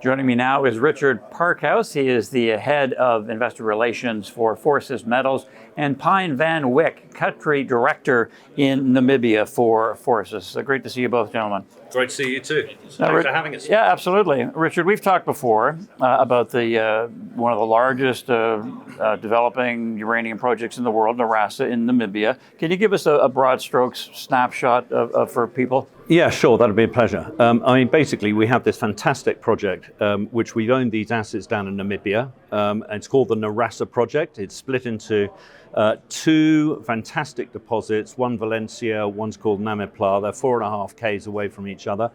Joining me now is Richard Parkhouse. He is the head of investor relations for Forsys Metals, and Pine Van Wyk, country director in Namibia for Forsys. Great to see you both, gentlemen. Great to see you too. Thanks for having us. Yeah, absolutely. Richard, we've talked before about the one of the largest developing uranium projects in the world, Norasa in Namibia. Can you give us a broad strokes snapshot for people? Yeah, sure. That'd be a pleasure. Basically, we have this fantastic project, which we've owned these assets down in Namibia. It's called the Norasa Project. It's split into two fantastic deposits, one Valencia, one's called Namibia. They're 4.5 km away from each other.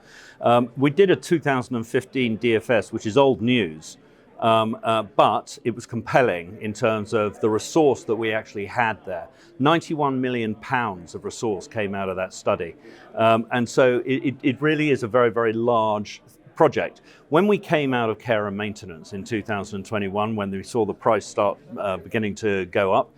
We did a 2015 DFS, which is old news, but it was compelling in terms of the resource that we actually had there. 91 million pounds of resource came out of that study. And so it really is a very, very large project. When we came out of care and maintenance in 2021, when we saw the price start beginning to go up,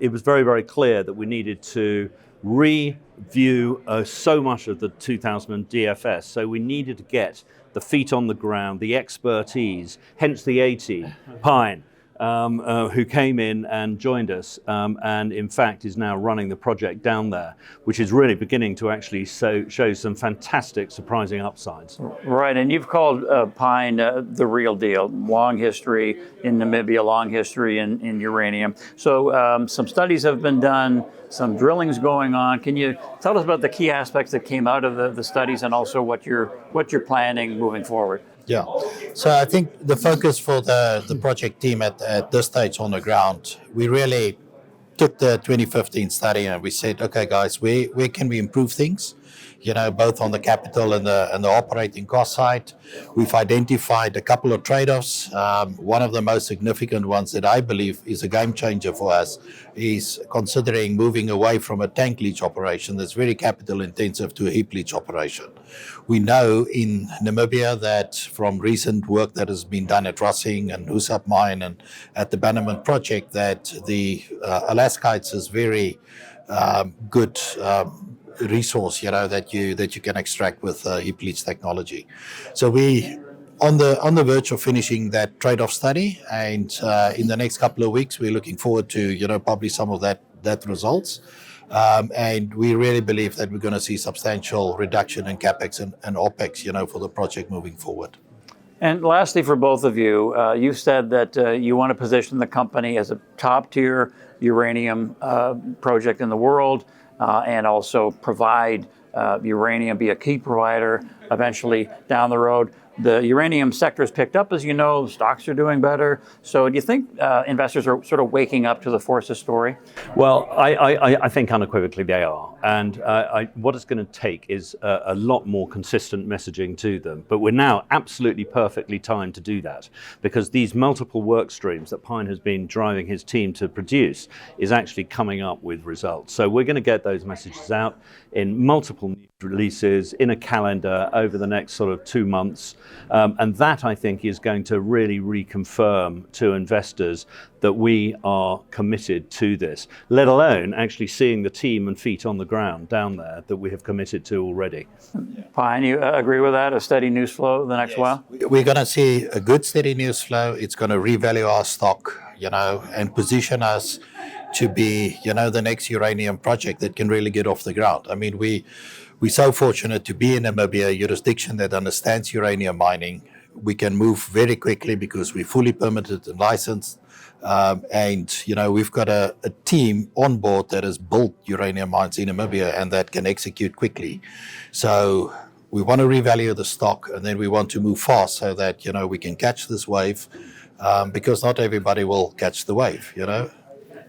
it was very, very clear that we needed to review so much of the 2000 DFS. So we needed to get the feet on the ground, the expertise, hence the A team, Pine, who came in and joined us, and in fact is now running the project down there, which is really beginning to actually show some fantastic, surprising upsides. Right, and you've called Pine the real deal. Long history in Namibia, long history in uranium. So some studies have been done, some drilling's going on. Can you tell us about the key aspects that came out of the studies, and also what you're planning moving forward? Yeah, so I think the focus for the project team at this stage on the ground, we really took the 2015 study and we said, okay, guys, where can we improve things? You know, both on the capital and the operating cost side. We've identified a couple of trade-offs. One of the most significant ones that I believe is a game changer for us is considering moving away from a tank leach operation that's very capital intensive to a heap leach operation. We know in Namibia that from recent work that has been done at Rossing and Husap Mine and at the Bunting project, that the Alaskites is very good resource, you know, that you can extract with heap leach technology. So we on the verge of finishing that trade-off study, and in the next couple of weeks we're looking forward to publish some of that results, and we really believe that we're going to see substantial reduction in capex and opex for the project moving forward. And lastly, for both of you, you said that you want to position the company as a top-tier uranium project in the world, and also provide uranium, be a key provider eventually down the road. The uranium sector has picked up, as you know, stocks are doing better. So do you think investors are sort of waking up to the Forsys story? Well, I think unequivocally they are. And what it's going to take is a lot more consistent messaging to them. But we're now absolutely perfectly timed to do that, because these multiple work streams that Pine has been driving his team to produce is actually coming up with results. So we're going to get those messages out in multiple news releases in a calendar over the next sort of 2 months. And that, I think, is going to really reconfirm to investors that we are committed to this, let alone actually seeing the team and feet on the ground down there that we have committed to already. Pine, you agree with that? A steady news flow the next while? We're going to see a good steady news flow. It's going to revalue our stock, and position us to be, the next uranium project that can really get off the ground. I mean, we're so fortunate to be in Namibia, a jurisdiction that understands uranium mining. We can move very quickly because we're fully permitted and licensed. And we've got a team on board that has built uranium mines in Namibia and that can execute quickly. So we want to revalue the stock, and then we want to move fast so that, we can catch this wave, because not everybody will catch the wave,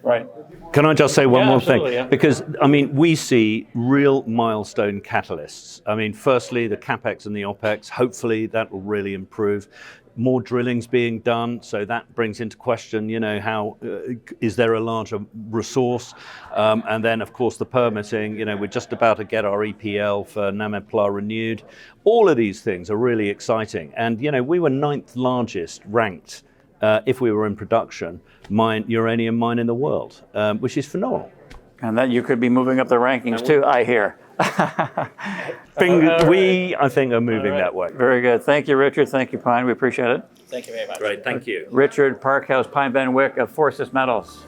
Right. Can I just say one more thing? Yeah. Because, we see real milestone catalysts. Firstly, the CapEx and the OpEx, hopefully that will really improve. More drilling's being done, so that brings into question, how is there a larger resource? And then, of course, the permitting, we're just about to get our EPL for Namibia renewed. All of these things are really exciting. And, we were 9th largest ranked, if we were in production, uranium mine in the world, which is phenomenal. And that you could be moving up the rankings too, I hear. I think, are moving that way. Very good. Thank you, Richard. Thank you, Pine. We appreciate it. Thank you very much. Great, thank you. Richard Parkhouse, Pine Van Wyck of Forsys Metals.